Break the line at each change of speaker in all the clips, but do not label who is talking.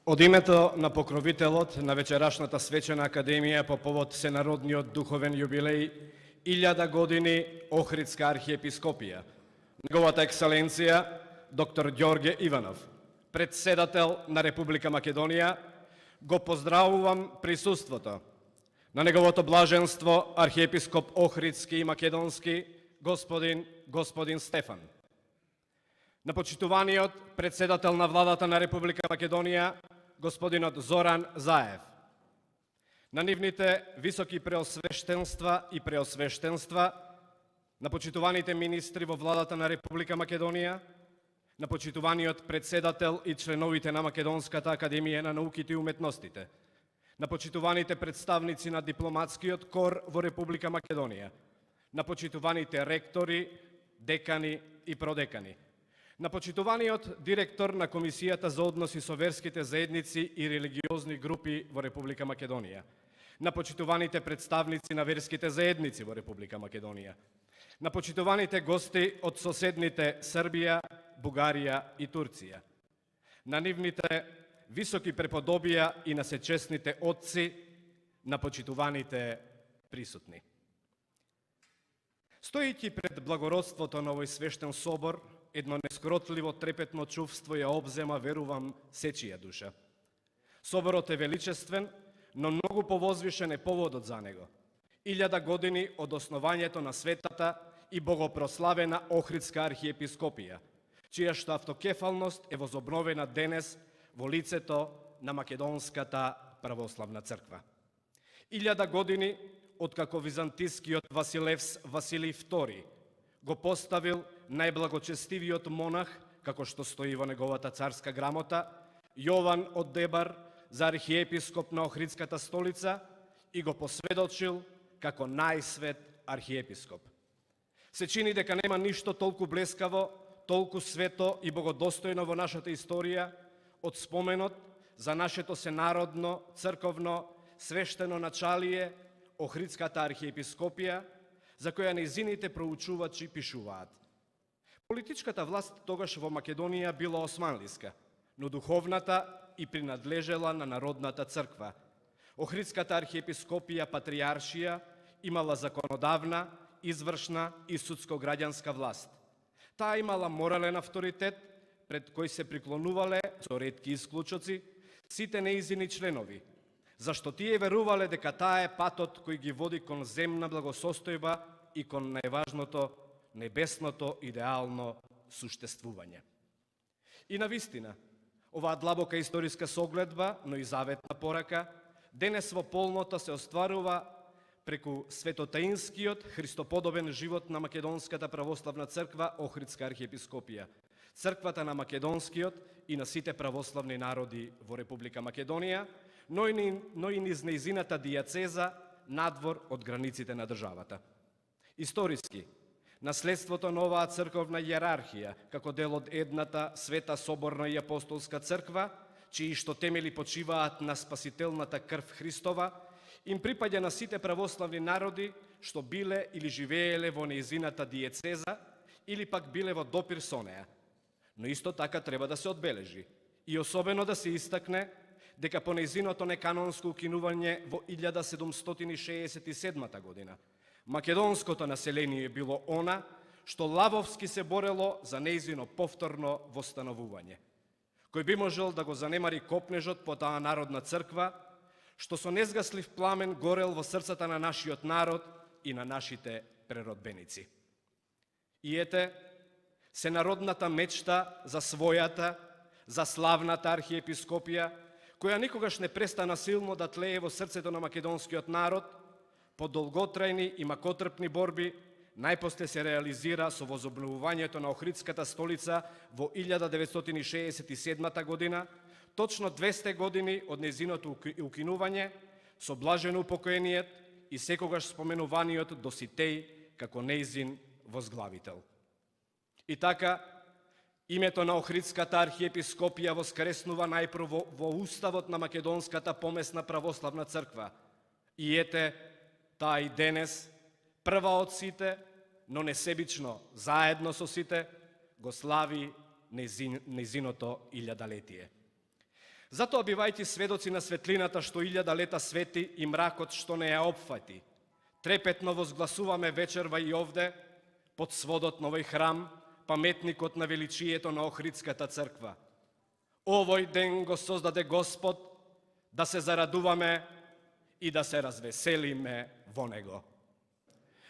Од името на покровителот на вечерашната свечена академија по повод Сенародниот духовен јубилеј 1000 години Охридска архиепископија, неговата екселенција доктор Ѓорѓе Иванов, председател на Република Македонија, го поздравувам присуството на неговото блаженство архиепископ Охридски и Македонски господин Стефан, на почитуваниот председател на владата на Република Македонија господинот Зоран Заев, на нивните високи преосвештенства и преосвештенства, на почитуваните министри во владата на Република Македонија, на почитуваниот председател и членовите на Македонската академија на науките и уметностите, на почитуваните представници на дипломатскиот кор во Република Македонија, на почитуваните ректори, декани и продекани, на почитуваниот директор на Комисијата за односи со верските заедници и религиозни групи во Република Македонија, на почитуваните представници на верските заедници во Република Македонија, на почитуваните гости од соседните Србија, Бугарија и Турција, на нивните високи преподобија и на сечесните отци, на почитуваните присутни. Стојќи пред благородството на овој свештен собор, едно нескротливо трепетно чувство ја обзема, верувам, сечија душа. Соборот е величествен, но многу повозвишен е поводот за него. 1000 години од основањето на светата и богопрославена Охридска архиепископија, чијашта автокефалност е возобновена денес во лицето на Македонската православна црква. 1000 години откако византискиот Василий II го поставил најблагочестивиот монах, како што стои во неговата царска грамота, Јован од Дебар, за архиепископ на Охридската столица и го посведочил како најсвет архиепископ. Се чини дека нема ништо толку блескаво, толку свето и богодостојно во нашата историја од споменот за нашето сенародно, црковно, свештено началие, Охридската архиепископија, за која нејзините проучувачи пишуваат. Политичката власт тогаш во Македонија била османлиска, но духовната и принадлежела на Народната црква. Охридската архиепископија патриаршија имала законодавна, извршна и судско-граѓанска власт. Таа имала морален авторитет пред кој се приклонувале, со ретки исклучоци, сите нејзини членови, зашто тие верувале дека таа е патот кој ги води кон земна благосостојба и кон најважното, небесното идеално суштествување. И навистина, оваа длабока историска согледба, но и заветна порака, денес во полнота се остварува преку светотаинскиот христоподобен живот на Македонската православна црква Охридска архиепископија, црквата на македонскиот и на сите православни народи во Република Македонија, но и низ нејзината дијацеза надвор од границите на државата. Историски, наследството на оваа црковна иерархија, како дел од едната света соборна и апостолска црква, чии што темели почиваат на спасителната крв Христова, им припаѓа на сите православни народи што биле или живееле во нејзината диецеза или пак биле во допир со неа. Но исто така треба да се одбележи и особено да се истакне дека по нејзиното неканонско укинување во 1767 година македонското население било она што лавовски се борело за нејзино повторно востановување, кој би можел да го занемари копнежот по таа народна црква, што со незгаслив пламен горел во срцата на нашиот народ и на нашите преродбеници. И ете, сенародната мечта за својата, за славната архиепископија, која никогаш не престана силно да тлее во срцето на македонскиот народ, по долготрајни и макотрпни борби, најпосле се реализира со возобновувањето на Охридската столица во 1967 година, точно 200 години од нејзиното укинување, со блажено упокоениот и секогаш споменуваниот Доситеј како нејзин возглавител. И така, името на Охридската архиепископија воскреснува најпрво во уставот на Македонската помесна православна црква. И ете, таа и денес, прва од сите, но несебично, заедно со сите, го слави нејзиното илјадалетие. Затоа бивајте сведоци на светлината што 1000 лета свети и мракот што не ја опфати. Трепетно возгласуваме вечерва и овде, под сводот на овој храм, паметникот на величието на Охридската црква. Овој ден го создаде Господ, да се зарадуваме и да се развеселиме во него.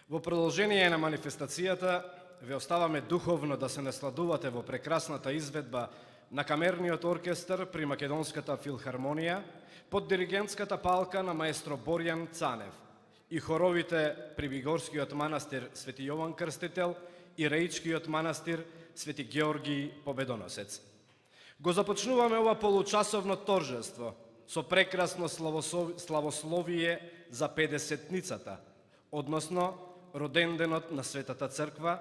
Во продолжение на манифестацијата ве оставаме духовно да се насладувате во прекрасната изведба на камерниот оркестар при Македонската филхармонија под диригентската палка на маестро Борјан Цанев и хоровите при Бигорскиот манастир Свети Јован Крстител и Реичкиот манастир Свети Георгиј Победоносец. Го започнуваме ова получасовно торжество со прекрасно славословие за 50-ницата, односно роденденот на Светата Црква,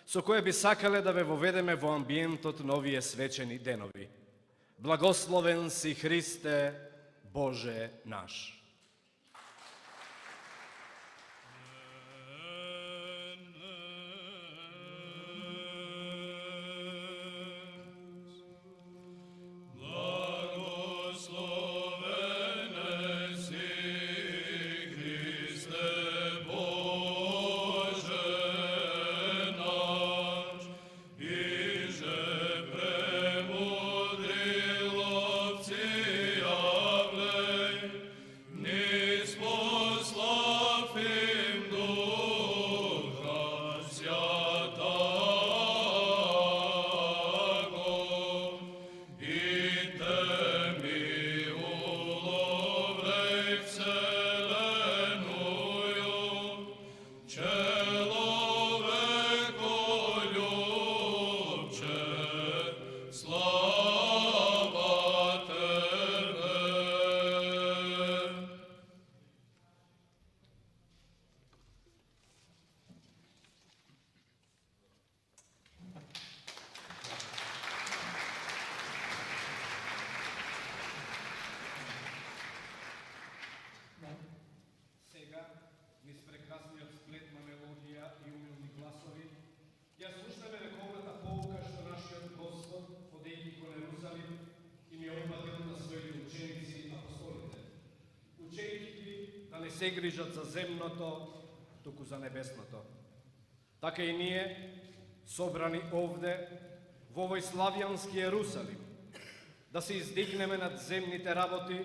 со кое би сакале да ве воведеме во амбиентот на овие свечени денови. Благословен си Христе, Боже наш! се грижат за земното, туку за небесното. Така и ние, собрани овде, во овој славјански Јерусалим, да се издигнеме над земните работи,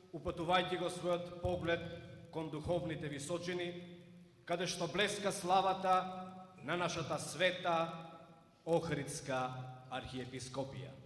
упатувајќи го својот поглед кон духовните височини, каде што блеска славата на нашата света Охридска архиепископија.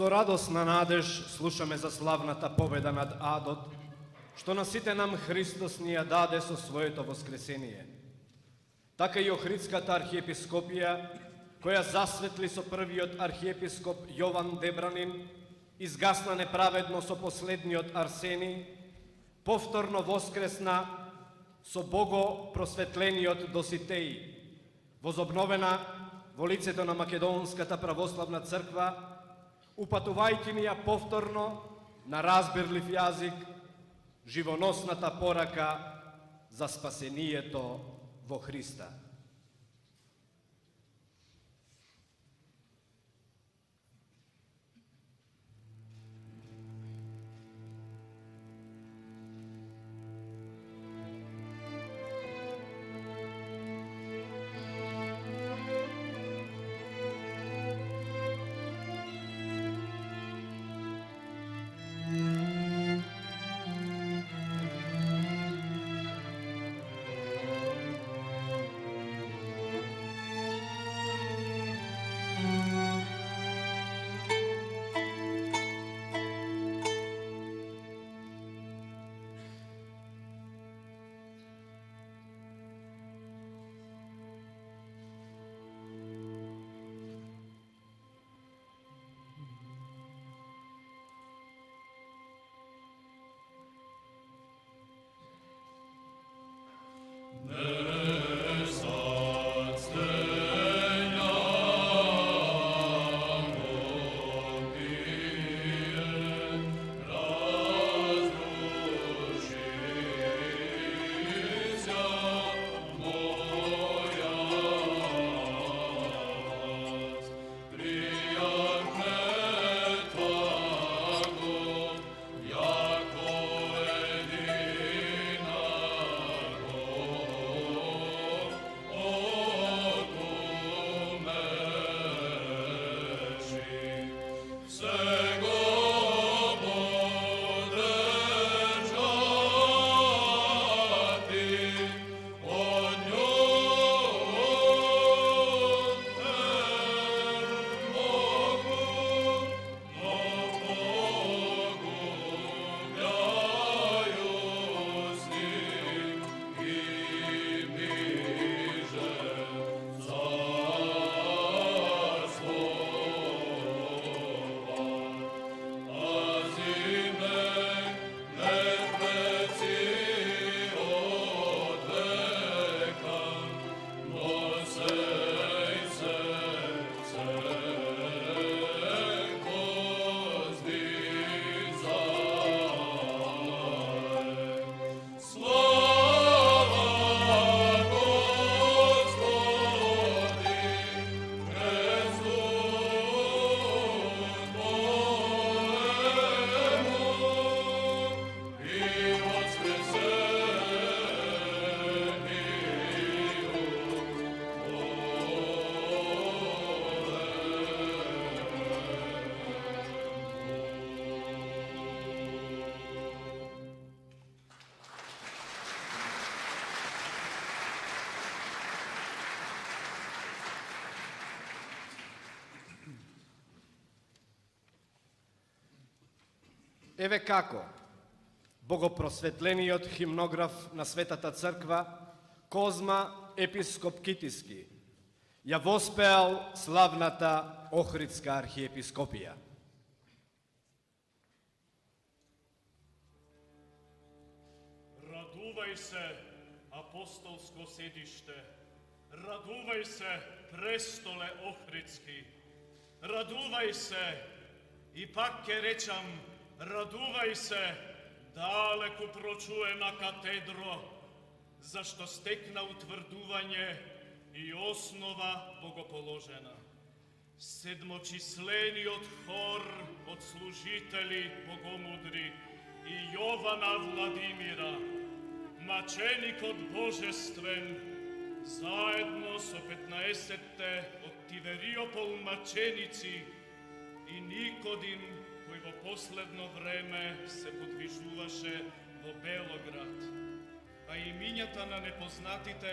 Со радосна надеж слушаме за славната победа над адот, што на сите нам Христос ни ја даде со своето воскресение. Така и Охридската архиепископија, која засветли со првиот архиепископ Јован Дебранин, изгасна неправедно со последниот Арсений, повторно воскресна со Бого просветлениот Доситеј, возобновена во лицето на Македонската православна црква, упатувајќи ни ја повторно на разбирлив јазик живоносната порака за спасението во Христа. Еве како богопросветлениот химнограф на Светата Црква, Козма епископ Китиски, ја воспеал славната Охридска архиепископија.
Радувај се, апостолско седиште, радувај се, престоле Охридски, радувај се, и пак ке речам, радувај се, далеку прочуена катедро, зашто стекна утврдување и основа богоположена. Седмочислениот хор од служители богомудри и Јована Владимира, маченикот божествен, заедно со 15-те од Тивериопол маченици и Никодим, кој во последно време се подвижуваше во Белоград. А имињата на непознатите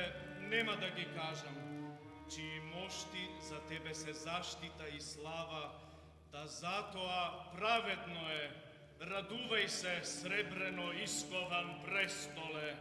нема да ги кажам, чии мошти за тебе се заштита и слава Та затоа праведно е, радувај се, сребрено искован престоле.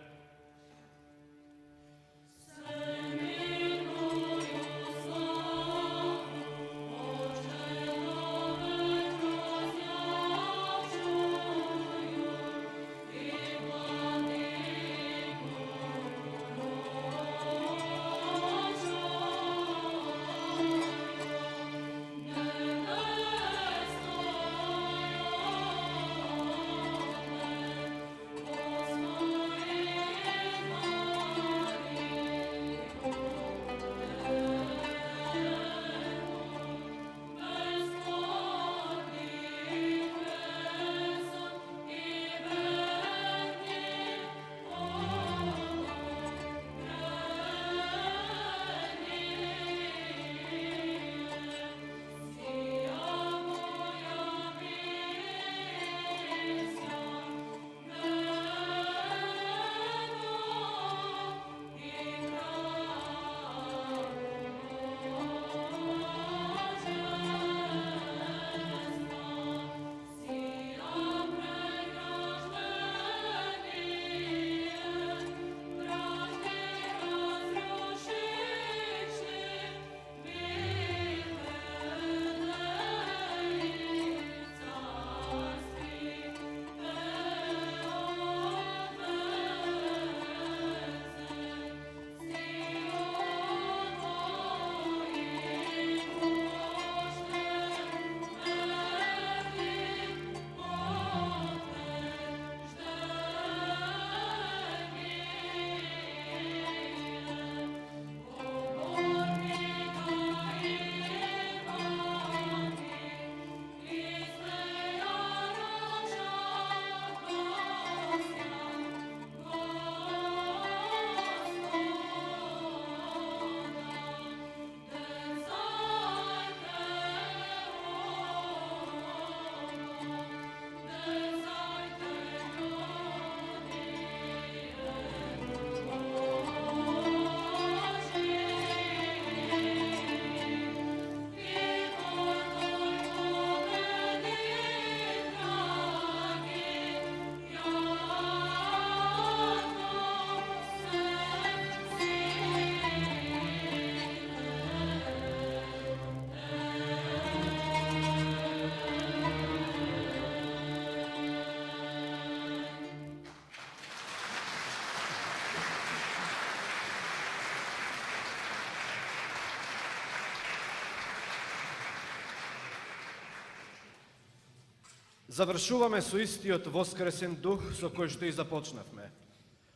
Завршуваме со истиот воскресен дух со кој што и започнавме.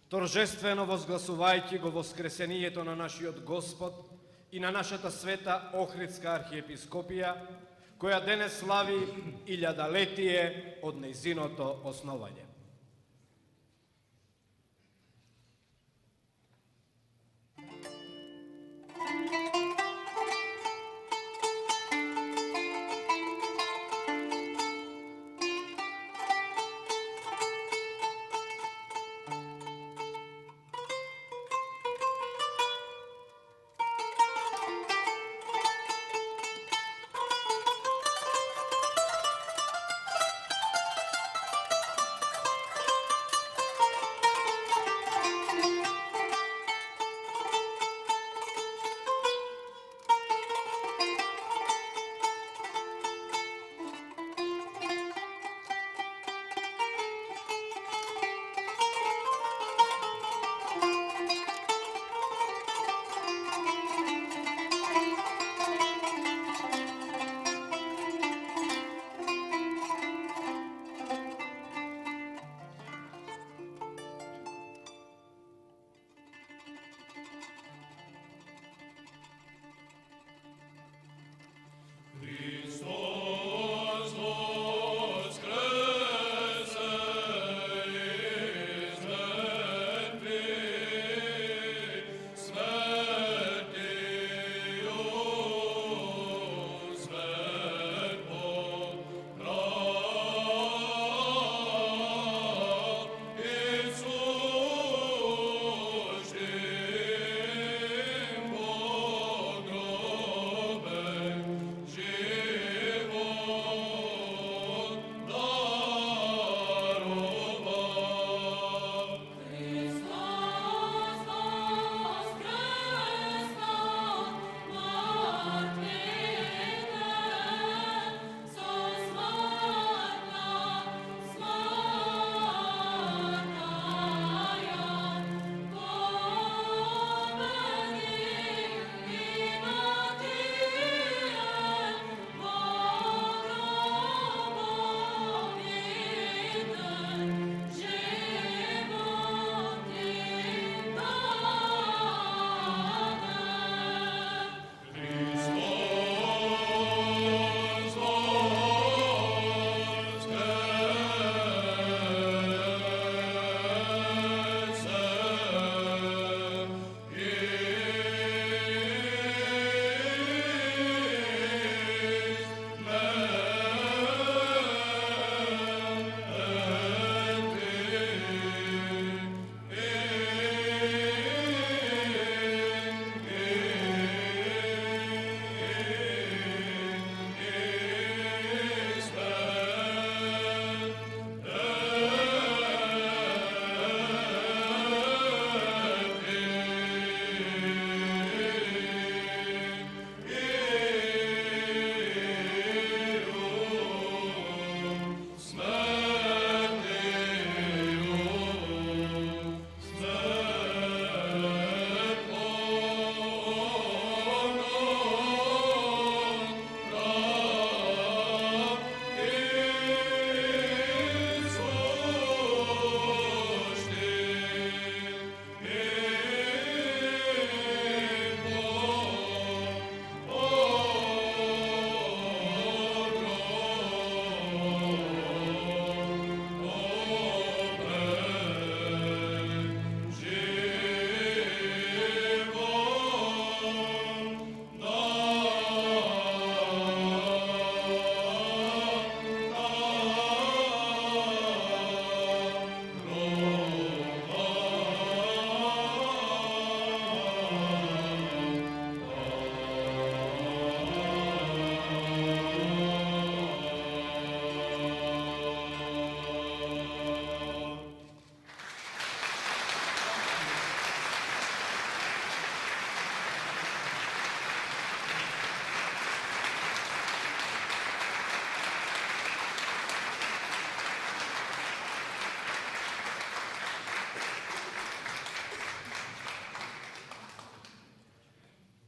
Торжествено возгласувајќи го воскресението на нашиот Господ и на нашата света Охридска архиепископија, која денес слави 1000-летие од нејзиното основање.
Amen.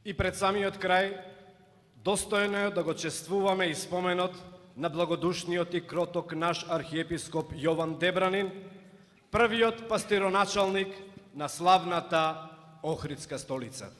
И пред самиот крај, достојно е да го чествуваме и споменот на благодушниот и кроток наш архиепископ Јован Дебранин, првиот пастироначалник на славната Охридска столица.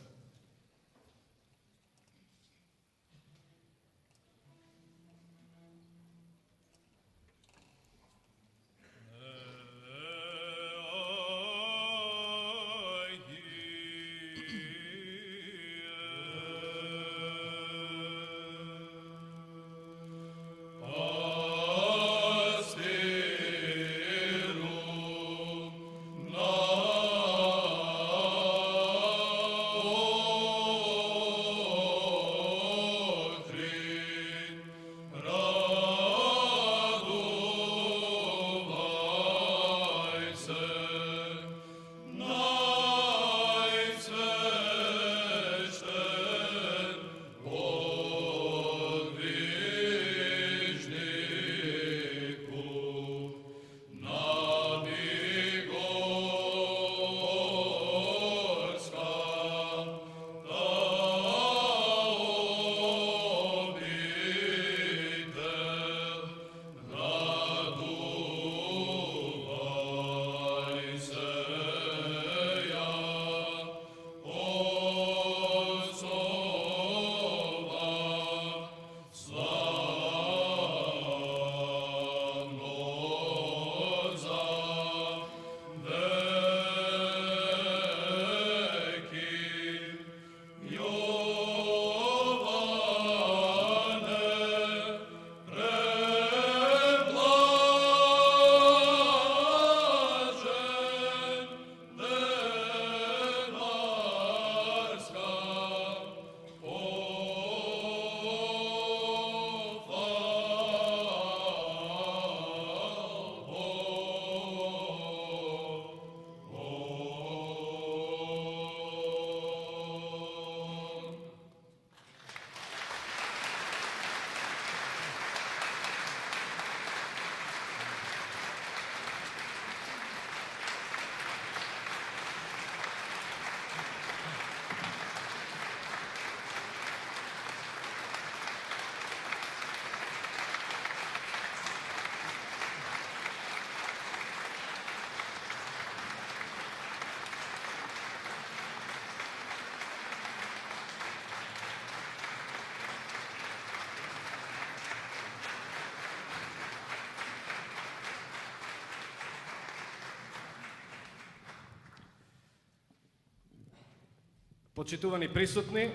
Почитувани присутни,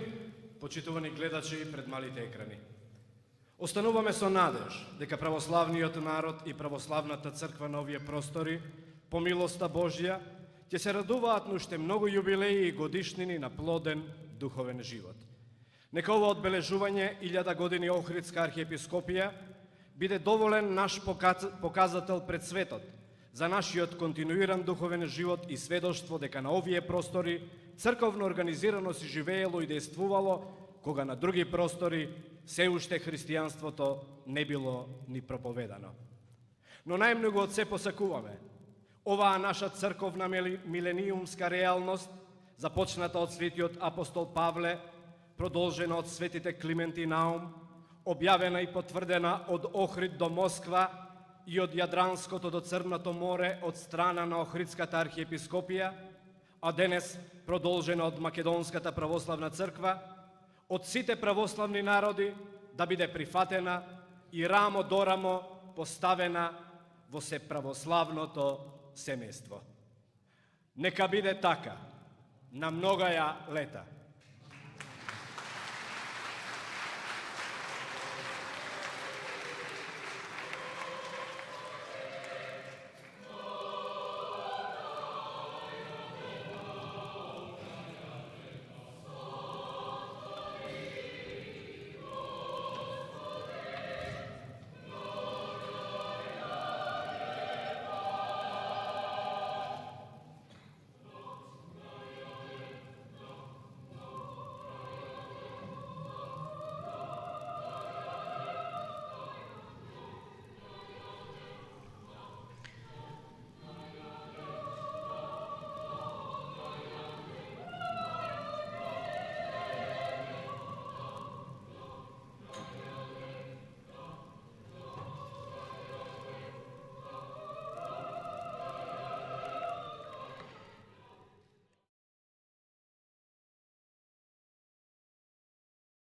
почитувани гледачи пред малите екрани. Остануваме со надеж дека православниот народ и православната црква на овие простори, по милоста Божја, ќе се радуваат на уште многу јубилеи и годишнини на плоден духовен живот. Нека ова одбележување 1000 години Охридска архиепископија биде доволен наш показател пред светот за нашиот континуиран духовен живот и сведоштво дека на овие простори црковно организирано си живеело и действувало, кога на други простори се уште христијанството не било ни проповедано. Но најмногу од се посакуваме оваа наша црковна милениумска реалност, започната од светиот апостол Павле, продолжена од светите Климент и Наум, објавена и потврдена од Охрид до Москва и од Јадранското до Црното море од страна на Охридската архиепископија, а денес продолжена од Македонската православна црква, од сите православни народи да биде прифатена и рамо до рамо поставена во се православното семејство. Нека биде така на многаја лета.